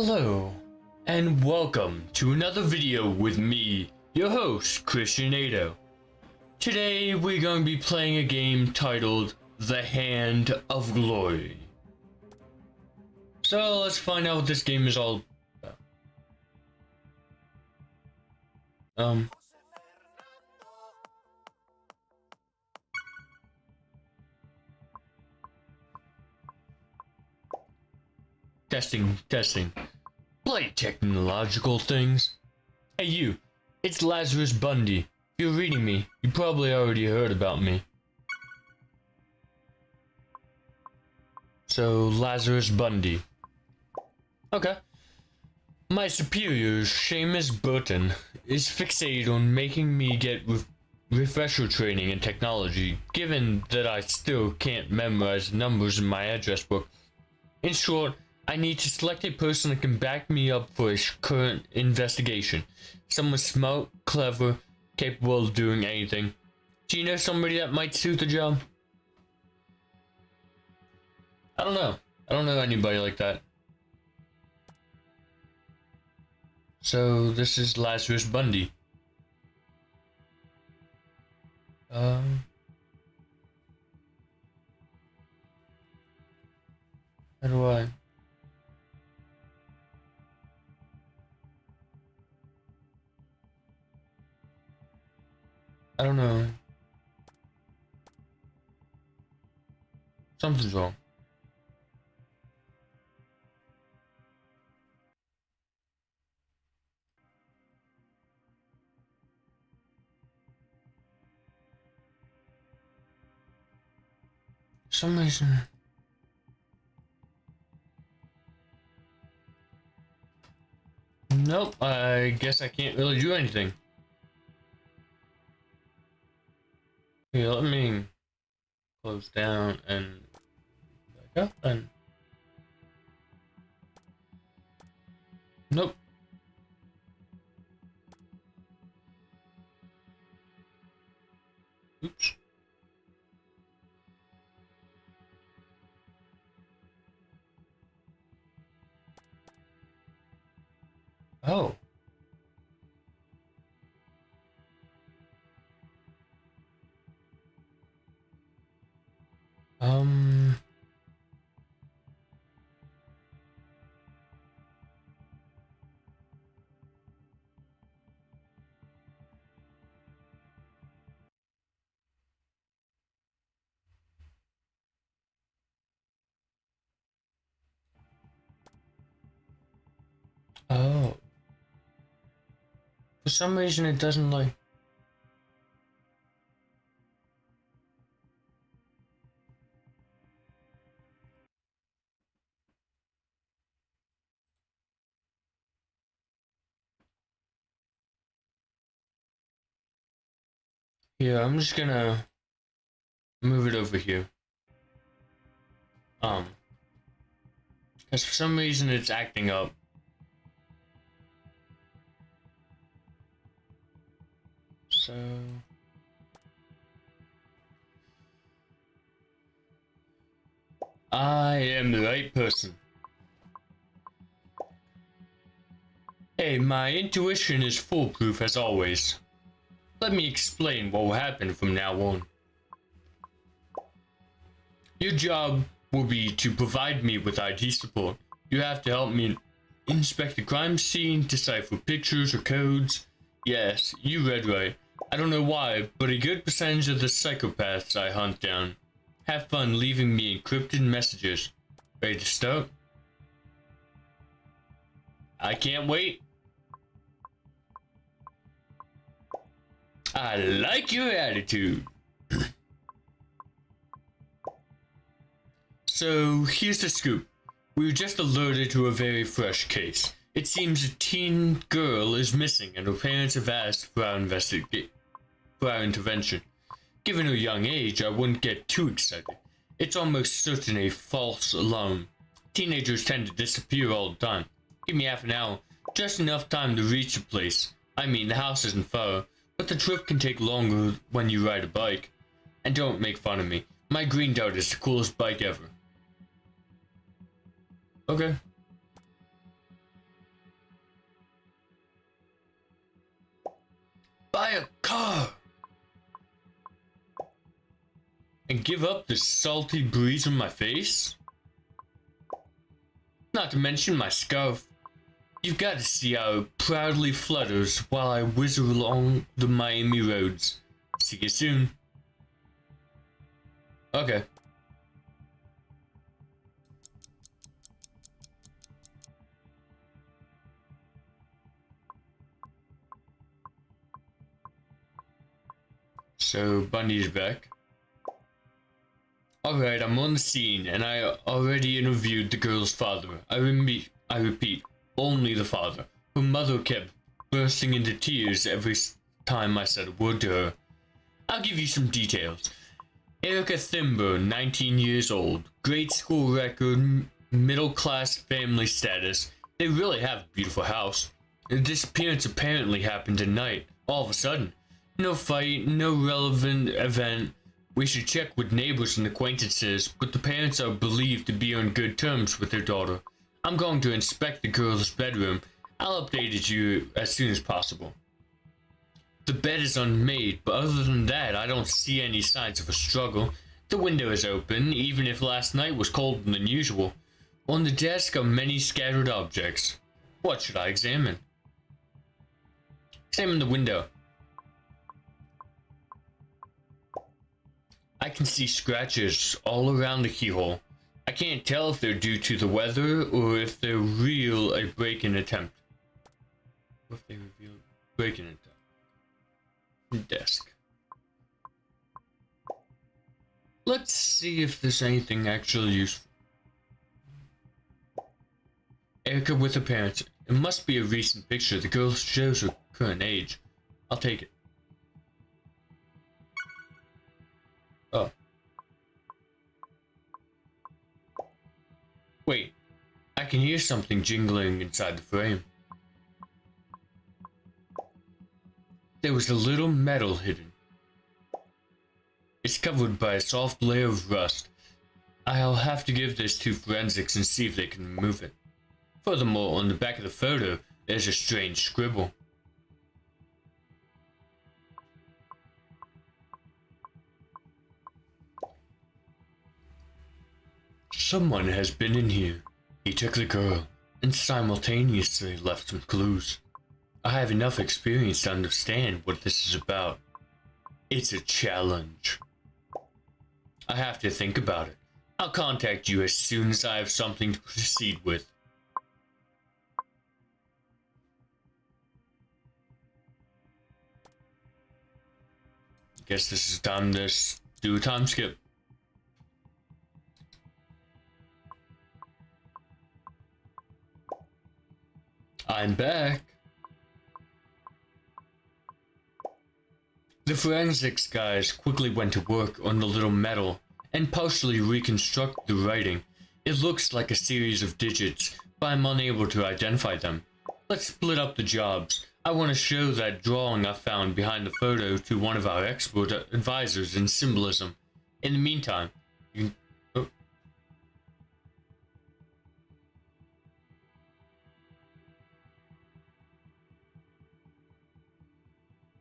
Hello, and welcome to another video with me, your host, Christian Nato. Today we're going to be playing a game titled The Hand of Glory. So let's find out what this game is all about. Testing. Play technological things. Hey you, it's Lazarus Bundy. If you're reading me, you probably already heard about me. So, Lazarus Bundy. Okay. My superior, Seamus Burton, is fixated on making me get refresher training in technology, given that I still can't memorize numbers in my address book. In short, I need to select a person that can back me up for a current investigation. Someone smart, clever, capable of doing anything. Do you know somebody that might suit the job? I don't know. I don't know anybody like that. So this is Lazarus Bundy. How do I? I don't know. Something's wrong. For some reason. Nope, I guess I can't really do anything. Okay, let me close down and back up and nope. Oops. Oh. Oh. For some reason it doesn't like. Yeah, I'm just gonna move it over here. Because for some reason it's acting up. So I am the right person. Hey, my intuition is foolproof as always. Let me explain what will happen from now on. Your job will be to provide me with ID support. You have to help me inspect the crime scene, decipher pictures or codes. Yes, you read right. I don't know why, but a good percentage of the psychopaths I hunt down have fun leaving me encrypted messages. Ready to start? I can't wait. I like your attitude. So, here's the scoop. We were just alerted to a very fresh case. It seems a teen girl is missing and her parents have asked for our intervention. Given her young age, I wouldn't get too excited. It's almost certainly a false alarm. Teenagers tend to disappear all the time. Give me half an hour, just enough time to reach the place. I mean, the house isn't far, but the trip can take longer when you ride a bike. And don't make fun of me. My Green Dart is the coolest bike ever. Okay. buy a car and give up the salty breeze on my face? Not to mention my scarf. You've got to see how it proudly flutters while I whizz along the Miami roads. See you soon. Okay. So Bundy's back. Alright, I'm on the scene, and I already interviewed the girl's father. I repeat, only the father. Her mother kept bursting into tears every time I said a word to her. I'll give you some details. Erica Thimber, 19 years old, grade school record, middle-class family status. They really have a beautiful house. The disappearance apparently happened at night, all of a sudden. No fight, no relevant event. We should check with neighbors and acquaintances, but the parents are believed to be on good terms with their daughter. I'm going to inspect the girl's bedroom. I'll update you as soon as possible. The bed is unmade, but other than that, I don't see any signs of a struggle. The window is open, even if last night was colder than usual. On the desk are many scattered objects. What should I examine? Examine the window. I can see scratches all around the keyhole. I can't tell if they're due to the weather or if they're a break-in attempt. What if they reveal break-in attempt? Desk. Let's see if there's anything actually useful. Erica with her parents. It must be a recent picture. The girl shows her current age. I'll take it. Oh. Wait. I can hear something jingling inside the frame. There was a little metal hidden. It's covered by a soft layer of rust. I'll have to give this to forensics and see if they can remove it. Furthermore, on the back of the photo, there's a strange scribble. Someone has been in here. He took the girl and simultaneously left some clues. I have enough experience to understand what this is about. It's a challenge. I have to think about it. I'll contact you as soon as I have something to proceed with. Guess this is time to do a time skip. I'm back. The forensics guys quickly went to work on the little metal and partially reconstruct the writing. It looks like a series of digits, but I'm unable to identify them. Let's split up the jobs. I want to show that drawing I found behind the photo to one of our expert advisors in symbolism. In the meantime, you can... Oh.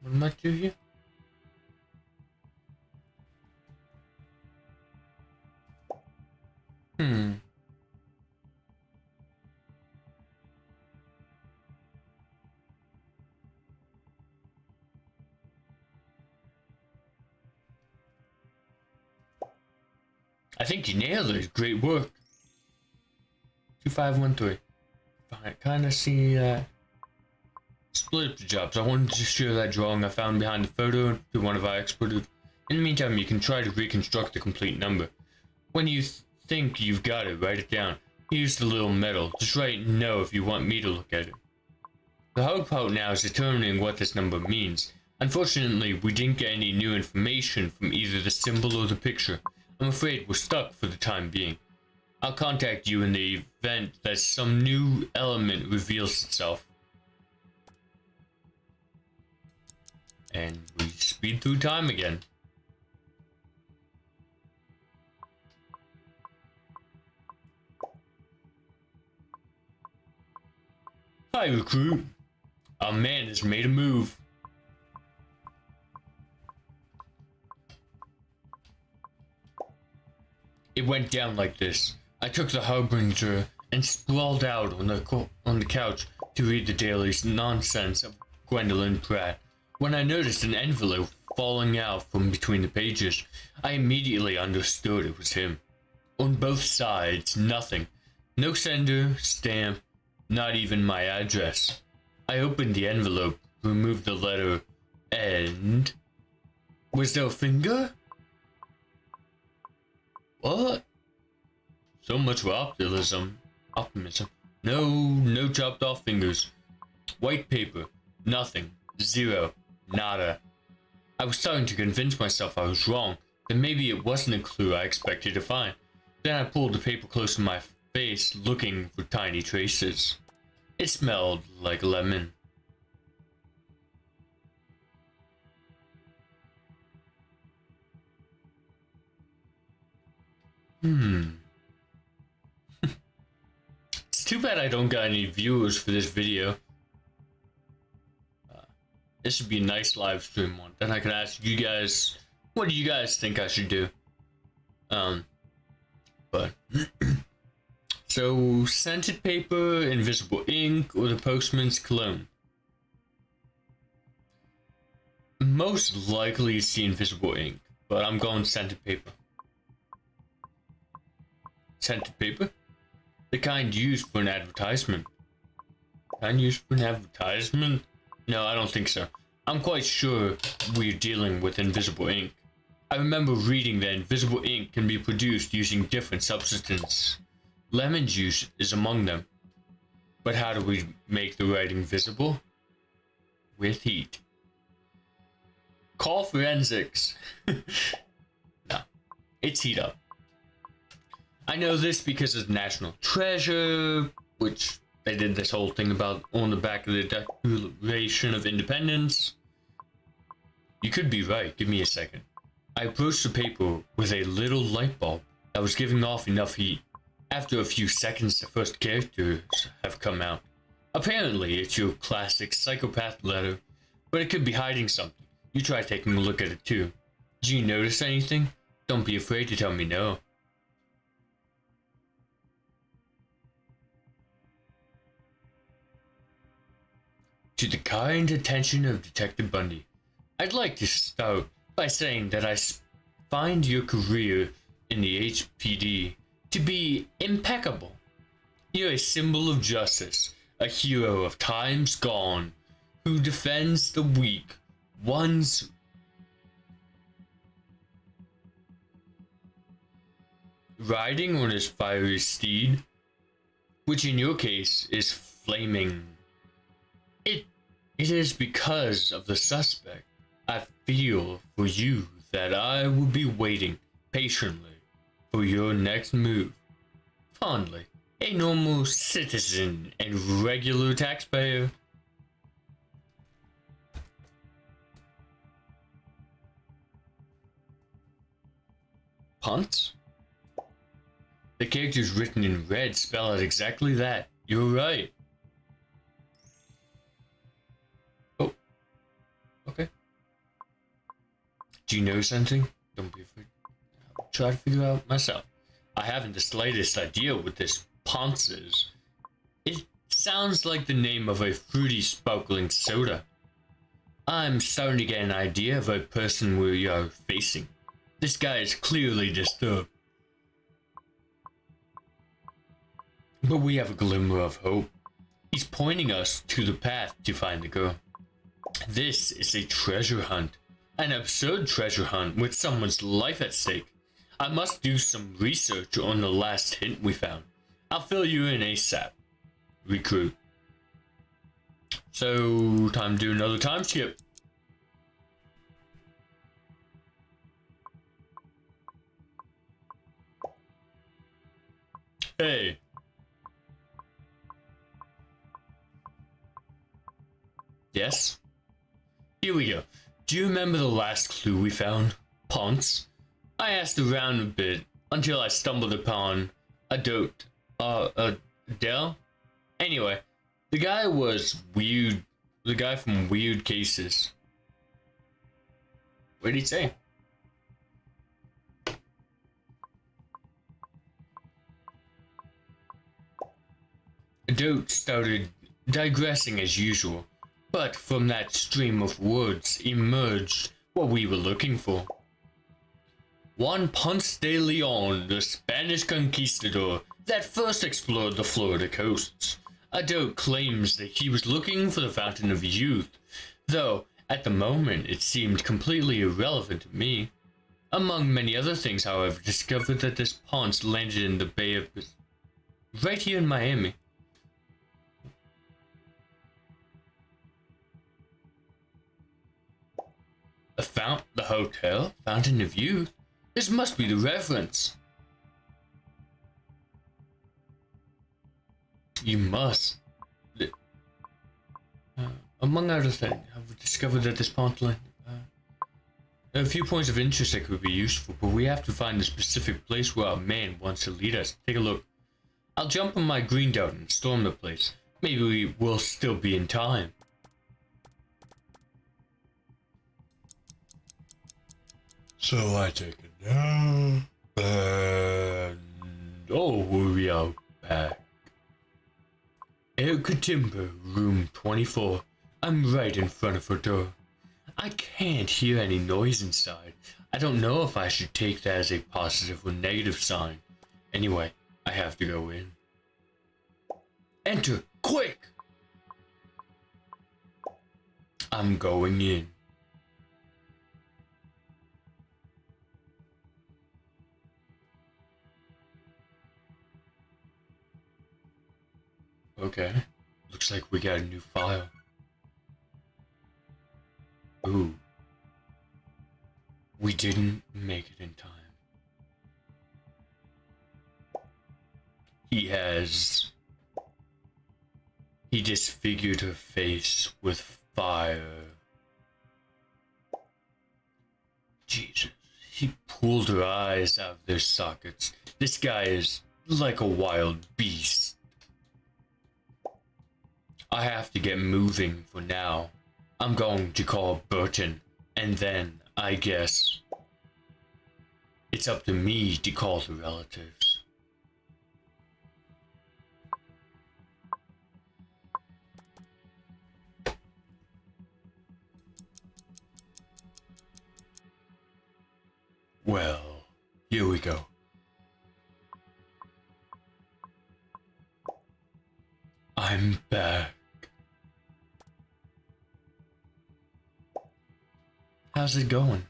What am I doing here? I think you nailed it. Great work. 2513. I kind of see split up the jobs. I wanted to share that drawing I found behind the photo to one of our experts. In the meantime, you can try to reconstruct the complete number. When you think you've got it, write it down. Here's the little medal. Just write no if you want me to look at it. The hard part now is determining what this number means. Unfortunately, we didn't get any new information from either the symbol or the picture. I'm afraid we're stuck for the time being. I'll contact you in the event that some new element reveals itself. And we speed through time again. Hi, recruit. Our man has made a move. went down like this. I took the Harbinger and sprawled out on the couch to read the daily nonsense of Gwendolyn Pratt. When I noticed an envelope falling out from between the pages, I immediately understood it was him. On both sides, nothing. No sender, stamp, not even my address. I opened the envelope, removed the letter, and... Was there a finger? What? So much for optimism. No chopped off fingers. White paper. Nothing. Zero. Nada. I was starting to convince myself I was wrong, that maybe it wasn't a clue I expected to find. Then I pulled the paper close to my face, looking for tiny traces. It smelled like lemon. It's too bad I don't got any viewers for this video. This would be a nice live stream one. Then I could ask you guys, what do you guys think I should do? But so scented paper, invisible ink, or the postman's cologne? Most likely it's the invisible ink, but I'm going scented paper. Scented paper? The kind used for an advertisement. Kind used for an advertisement? No, I don't think so. I'm quite sure we're dealing with invisible ink. I remember reading that invisible ink can be produced using different substances. Lemon juice is among them. But how do we make the writing visible? With heat. Call forensics. No, it's heat up. I know this because of National Treasure, which they did this whole thing about on the back of the Declaration of Independence. You could be right, give me a second. I approached the paper with a little light bulb that was giving off enough heat. After a few seconds, the first characters have come out. Apparently, it's your classic psychopath letter, but it could be hiding something. You try taking a look at it too. Do you notice anything? Don't be afraid to tell me no. To the kind attention of Detective Bundy, I'd like to start by saying that I find your career in the HPD to be impeccable. You're a symbol of justice, a hero of times gone, who defends the weak, ones riding on his fiery steed, which in your case is flaming. It is because of the suspect I feel for you that I will be waiting patiently for your next move. Fondly, a normal citizen and regular taxpayer. Punts? The characters written in red spell out exactly that. You're right. Oh. Okay. Do you know something? Don't be afraid. I'll try to figure out myself. I haven't the slightest idea what this Ponce is. It sounds like the name of a fruity sparkling soda. I'm starting to get an idea of a person we are facing. This guy is clearly disturbed. But we have a glimmer of hope. He's pointing us to the path to find the girl. This is a treasure hunt. An absurd treasure hunt with someone's life at stake. I must do some research on the last hint we found. I'll fill you in ASAP. Recruit. So, time to do another time skip. Hey. Yes? Here we go. Do you remember the last clue we found? Ponce? I asked around a bit until I stumbled upon Adele? Anyway, the guy was weird. The guy from Weird Cases. What did he say? Dote started digressing as usual, but from that stream of words emerged what we were looking for. Juan Ponce de Leon, the Spanish conquistador that first explored the Florida coasts. Dote claims that he was looking for the Fountain of Youth, though at the moment it seemed completely irrelevant to me. Among many other things, however, discovered that this Ponce landed in the Bay of... right here in Miami. The hotel? Fountain of Youth? This must be the reference. You must. Among other things, I've discovered that this Ponce land... a few points of interest that could be useful, but we have to find the specific place where our man wants to lead us. Take a look. I'll jump on my green dart and storm the place. Maybe we'll still be in time. So I take it down, and oh, we are back. Erica Timber, room 24. I'm right in front of her door. I can't hear any noise inside. I don't know if I should take that as a positive or negative sign. Anyway, I have to go in. Enter, quick! I'm going in. Okay, looks like we got a new file. Ooh. We didn't make it in time. He disfigured her face with fire. Jesus, he pulled her eyes out of their sockets. This guy is like a wild beast. I have to get moving for now. I'm going to call Burton, and then, I guess, it's up to me to call the relatives. Well, here we go. I'm back. How's it going?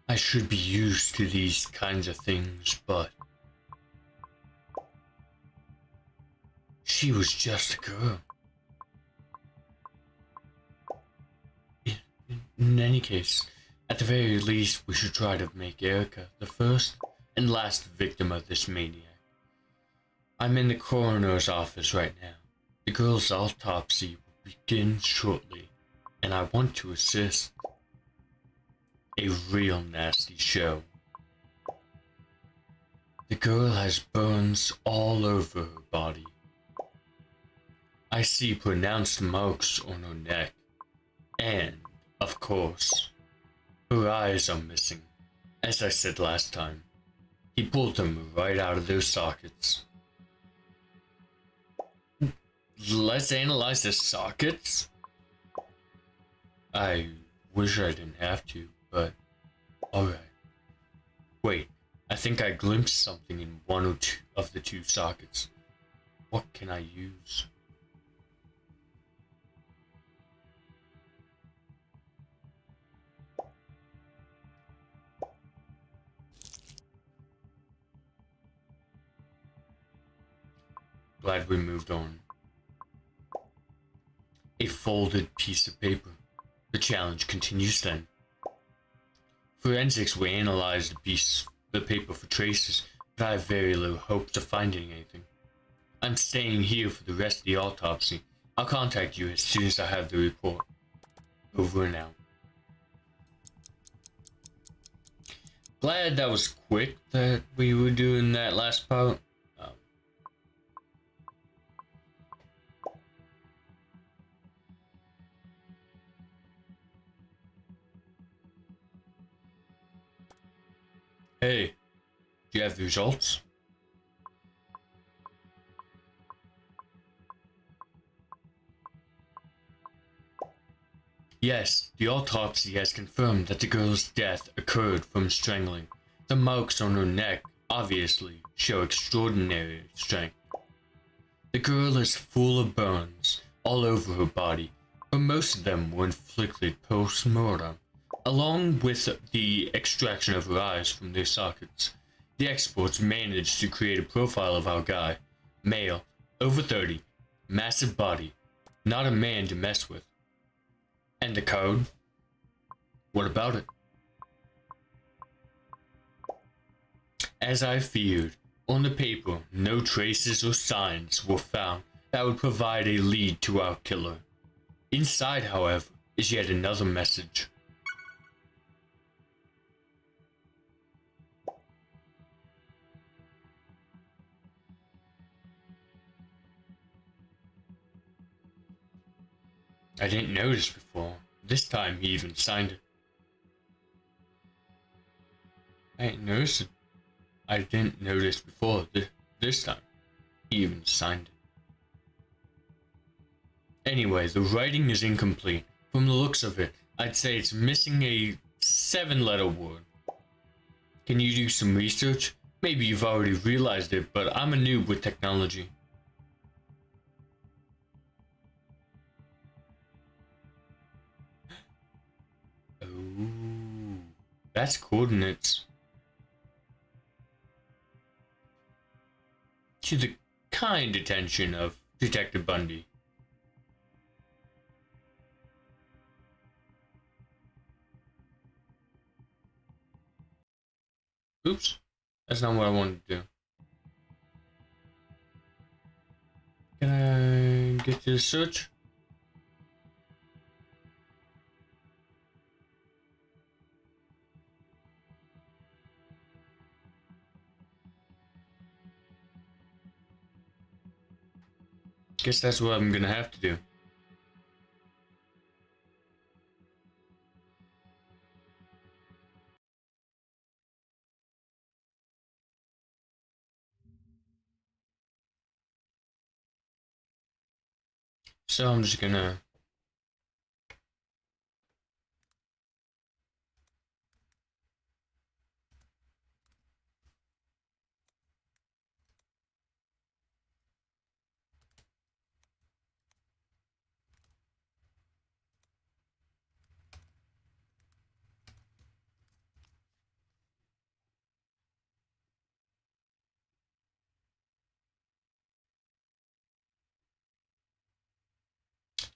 I should be used to these kinds of things, but she was just a girl. In any case, at the very least, we should try to make Erica the first and last victim of this maniac. I'm in the coroner's office right now. The girl's autopsy will begin shortly, and I want to assist. A real nasty show. The girl has burns all over her body. I see pronounced marks on her neck, and, of course, her eyes are missing. As I said last time, he pulled them right out of their sockets. Let's analyze the sockets? I wish I didn't have to, but alright. Wait, I think I glimpsed something in one or two of the two sockets. What can I use? Glad we moved on. A folded piece of paper. The challenge continues then. Forensics will analyze the paper for traces, but I have very little hope of finding anything. I'm staying here for the rest of the autopsy. I'll contact you as soon as I have the report. Over and out. Glad that was quick that we were doing that last part. Hey, do you have the results? Yes, the autopsy has confirmed that the girl's death occurred from strangling. The marks on her neck, obviously, show extraordinary strength. The girl is full of burns all over her body, but most of them were inflicted post-mortem. Along with the extraction of her eyes from their sockets, the experts managed to create a profile of our guy. Male, over 30, massive body, not a man to mess with. And the code? What about it? As I feared, on the paper, no traces or signs were found that would provide a lead to our killer. Inside, however, is yet another message. I didn't notice before. This time he even signed it. I didn't notice before. This time he even signed it. Anyway, the writing is incomplete. From the looks of it, I'd say it's missing a 7-letter word. Can you do some research? Maybe you've already realized it, but I'm a noob with technology. Oh, that's coordinates to the kind attention of Detective Bundy. Oops, that's not what I wanted to do. Can I get to the search? Guess that's what I'm gonna have to do. So I'm just gonna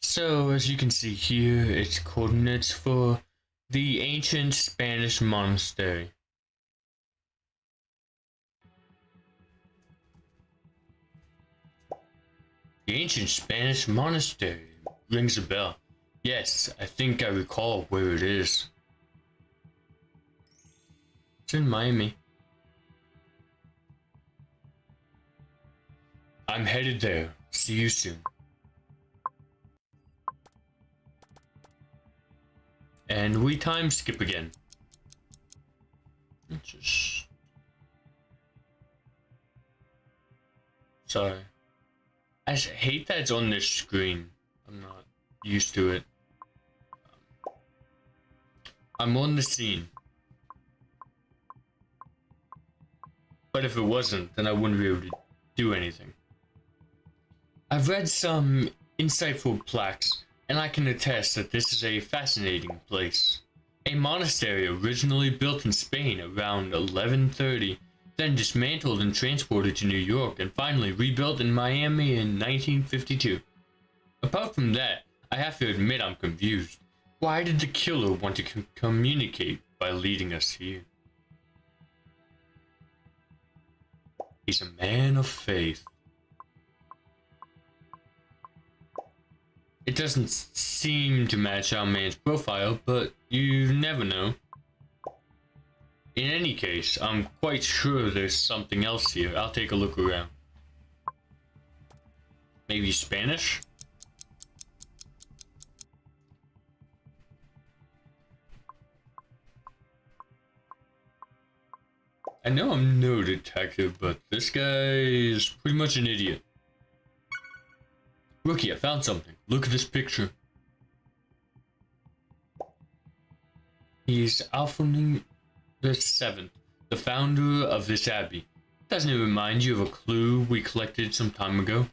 So, as you can see here, it's coordinates for the ancient Spanish monastery. The ancient Spanish monastery rings a bell. Yes, I think I recall where it is. It's in Miami. I'm headed there. See you soon. And we time skip again. Just... Sorry. I hate that it's on this screen. I'm not used to it. I'm on the scene. But if it wasn't, then I wouldn't be able to do anything. I've read some insightful plaques, and I can attest that this is a fascinating place. A monastery originally built in Spain around 1130, then dismantled and transported to New York, and finally rebuilt in Miami in 1952. Apart from that, I have to admit I'm confused. Why did the killer want to communicate by leading us here? He's a man of faith. It doesn't seem to match our man's profile, but you never know. In any case, I'm quite sure there's something else here. I'll take a look around. Maybe Spanish? I know I'm no detective, but this guy is pretty much an idiot. Rookie, I found something. Look at this picture. He's Alfred the Seventh, the founder of this abbey. Doesn't it remind you of a clue we collected some time ago?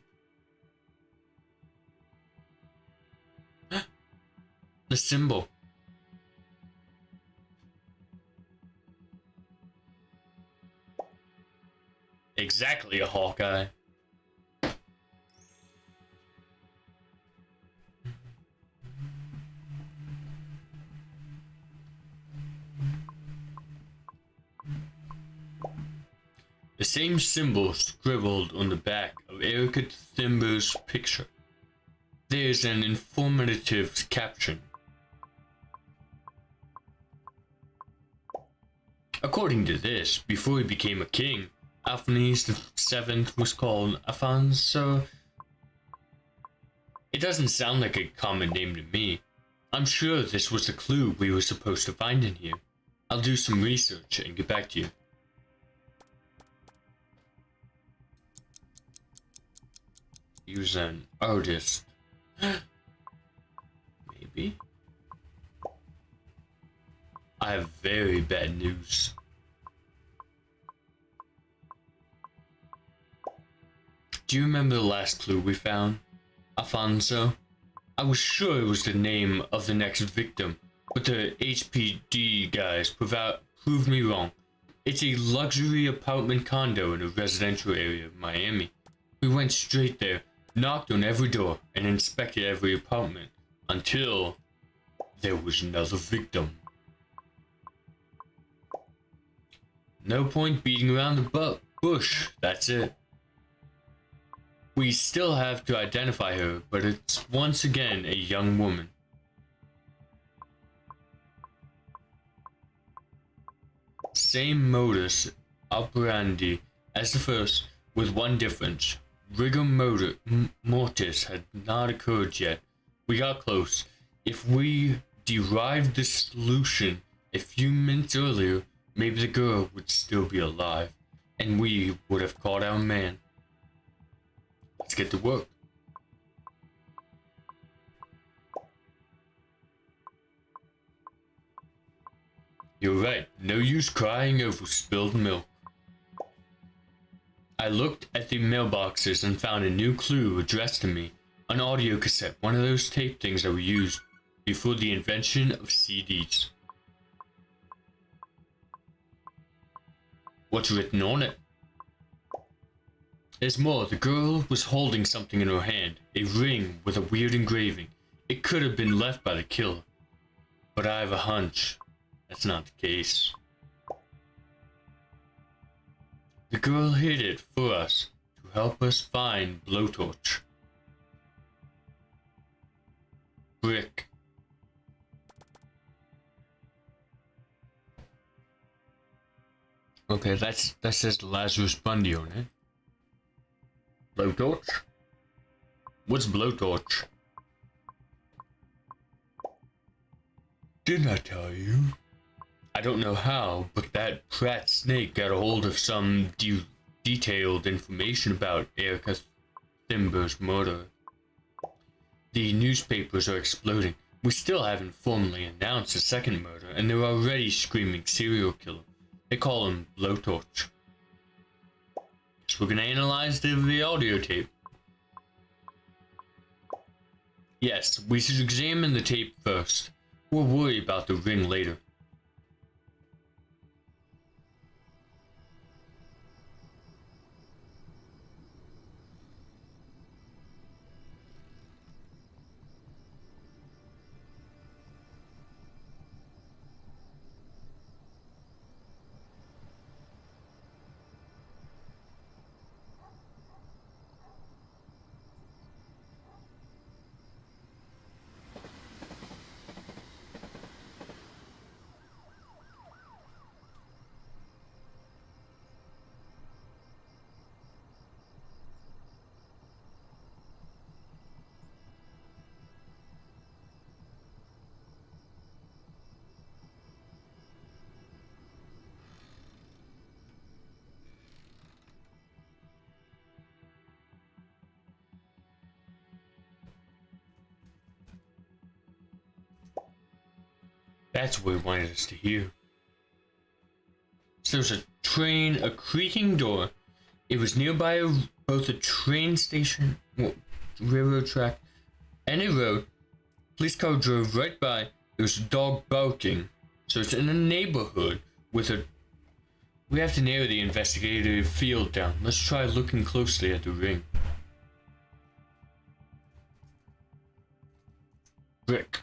The symbol. Exactly a Hawkeye. The same symbol scribbled on the back of Erica Thimber's picture. There's an informative caption. According to this, before he became a king, Alphonse the Seventh was called Afonso. It doesn't sound like a common name to me. I'm sure this was the clue we were supposed to find in here. I'll do some research and get back to you. He was an artist. Maybe? I have very bad news. Do you remember the last clue we found? Afonso? I was sure it was the name of the next victim, but the HPD guys proved me wrong. It's a luxury apartment condo in a residential area of Miami. We went straight there, knocked on every door, and inspected every apartment, until there was another victim. No point beating around the bush, that's it. We still have to identify her, but it's once again a young woman. Same modus operandi as the first, with one difference. Rigor mortis had not occurred yet. We got close. If we derived the solution a few minutes earlier, maybe the girl would still be alive, and we would have caught our man. Let's get to work. You're right, no use crying over spilled milk. I looked at the mailboxes and found a new clue addressed to me. An audio cassette, one of those tape things that were used before the invention of CDs. What's written on it? There's more. The girl was holding something in her hand, a ring with a weird engraving. It could have been left by the killer, but I have a hunch that's not the case. The girl hid it for us to help us find Blowtorch. Brick. Okay, that says Lazarus Bundy on it. Blowtorch? What's Blowtorch? Didn't I tell you? I don't know how, but that Pratt snake got a hold of some detailed information about Erica Thimber's murder. The newspapers are exploding. We still haven't formally announced the second murder, and they're already screaming serial killer. They call him Blowtorch. Guess we're gonna analyze the audio tape. Yes, we should examine the tape first. We'll worry about the ring later. That's what he wanted us to hear. So there was a train, a creaking door. It was nearby both a train station, railroad track, and a road. Police car drove right by. There was a dog barking. So it's in a neighborhood with a... We have to narrow the investigative field down. Let's try looking closely at the ring. Brick.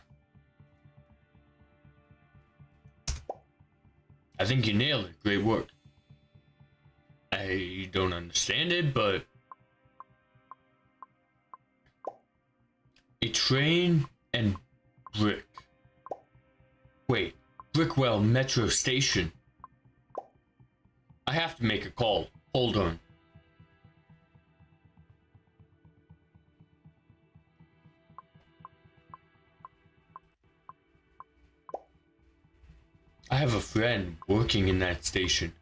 I think you nailed it. Great work. I don't understand it, but... A train and brick. Wait, Brickwell Metro Station. I have to make a call. Hold on. I have a friend working in that station.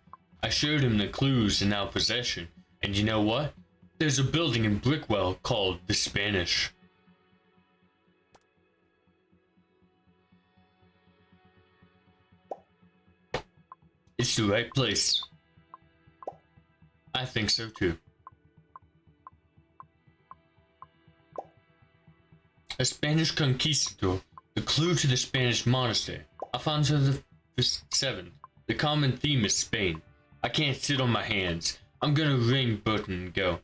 I showed him the clues in our possession, and you know what? There's a building in Brickwell called the Spanish. It's the right place. I think so too. A Spanish conquistador, the clue to the Spanish monastery. Alfonso the Seventh. The common theme is Spain. I can't sit on my hands. I'm gonna ring Burton and go.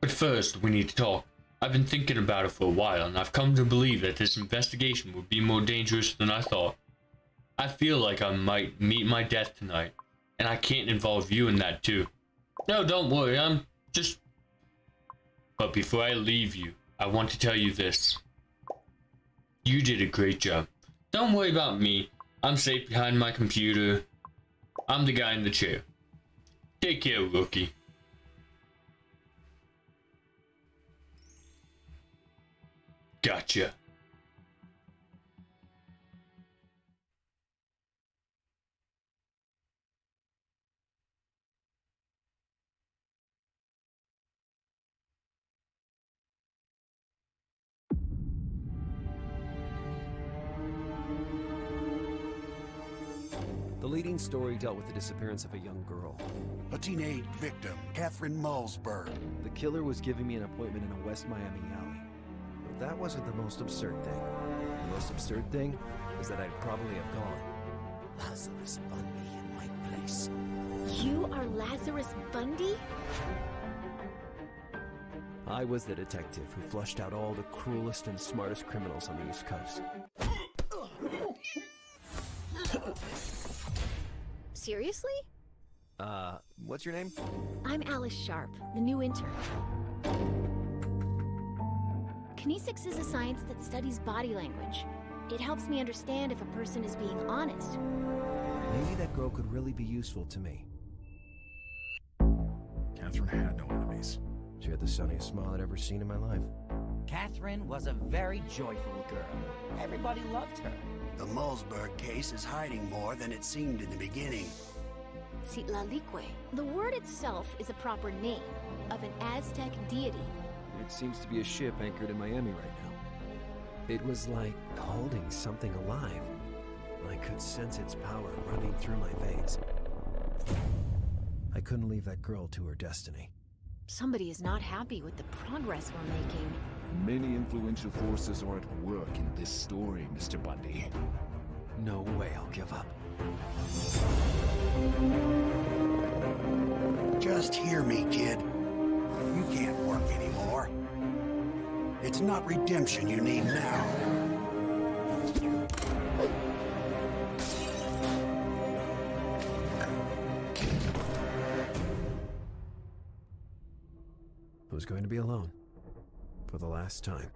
But first, we need to talk. I've been thinking about it for a while, and I've come to believe that this investigation would be more dangerous than I thought. I feel like I might meet my death tonight, and I can't involve you in that too. No, don't worry, I'm just... But before I leave you, I want to tell you this. You did a great job. Don't worry about me. I'm safe behind my computer. I'm the guy in the chair. Take care, rookie. Gotcha. The leading story dealt with the disappearance of a young girl. A teenage victim, Catherine Malsberg. The killer was giving me an appointment in a West Miami alley. But that wasn't the most absurd thing. The most absurd thing is that I'd probably have gone. Lazarus Bundy in my place. You are Lazarus Bundy? I was the detective who flushed out all the cruelest and smartest criminals on the East Coast. Seriously? What's your name? I'm Alice Sharp, the new intern. Kinesics is a science that studies body language. It helps me understand if a person is being honest. Maybe that girl could really be useful to me. Catherine had no enemies. She had the sunniest smile I'd ever seen in my life. Catherine was a very joyful girl. Everybody loved her. The Malsberg case is hiding more than it seemed in the beginning. Citlalique. The word itself is a proper name of an Aztec deity. It seems to be a ship anchored in Miami right now. It was like holding something alive. I could sense its power running through my veins. I couldn't leave that girl to her destiny. Somebody is not happy with the progress we're making. Many influential forces are at work in this story, Mr. Bundy. No way I'll give up. Just hear me, kid. You can't work anymore. It's not redemption you need now. I was going to be alone. For the last time.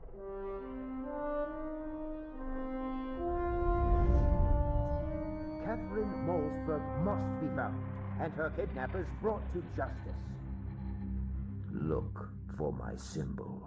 Catherine Malsberg must be found, and her kidnappers brought to justice. Look for my symbol.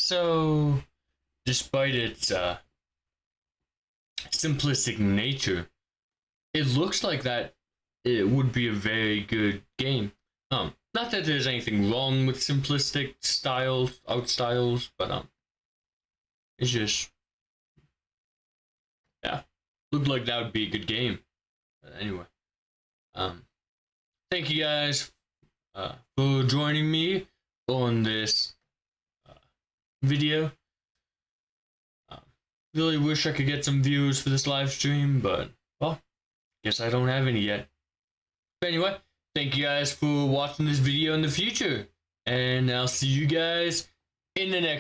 So, despite its simplistic nature, it looks like that it would be a very good game. Not that there's anything wrong with simplistic styles, art styles, but it's just, yeah, looked like that would be a good game. But anyway, thank you guys for joining me on this video. Really wish I could get some views for this live stream, but well, guess I don't have any yet. But anyway, thank you guys for watching this video in the future, and I'll see you guys in the next